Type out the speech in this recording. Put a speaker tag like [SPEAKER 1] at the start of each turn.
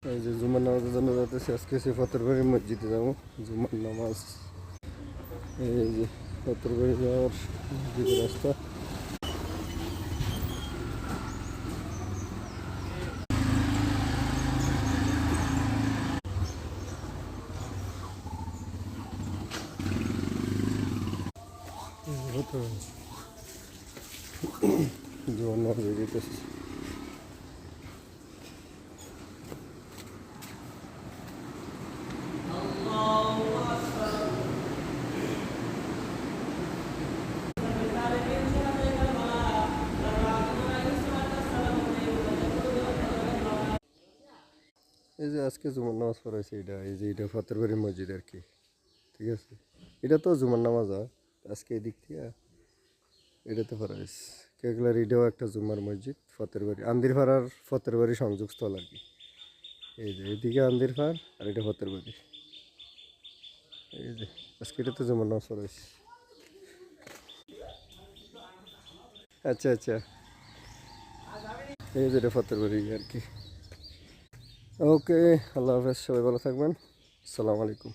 [SPEAKER 1] এই যে জুমার নামাজের জন্য যাতেছি, আজকে সে ফতেরবাড়ি মসজিদে যাবো জুমার নামাজ। এই যে ফতেরবাড়ি যাওয়ার মসজিদের রাস্তা। জুমার নামাজে যেতেছি। এই যে আজকে জুমার নামাজ পড়াইছে, এটা এই যে এটা ফতেরবাড়ি মসজিদ আর কি, ঠিক আছে। এটা তো জুমার নামাজ হয় আজকে এদিক থেকে এটাতে পড়াইছে। কেগলার এটাও একটা জুমার মসজিদ, ফতেরবাড়ি আন্দিরপাড়ার ফতেরবাড়ি সংযোগস্থল আর কি। এই যে এদিকে আন্দিরপাড় আর এটা ফতেরবাড়ি। এই যে আজকে এটাতে জুমার নামাজ পড়াইছে। আচ্ছা আচ্ছা, এই যে এটা ফতেরবাড়ি আর কি। ওকে, আল্লাহ হাফেজ, সবাই ভালো থাকবেন। আসসালামু আলাইকুম।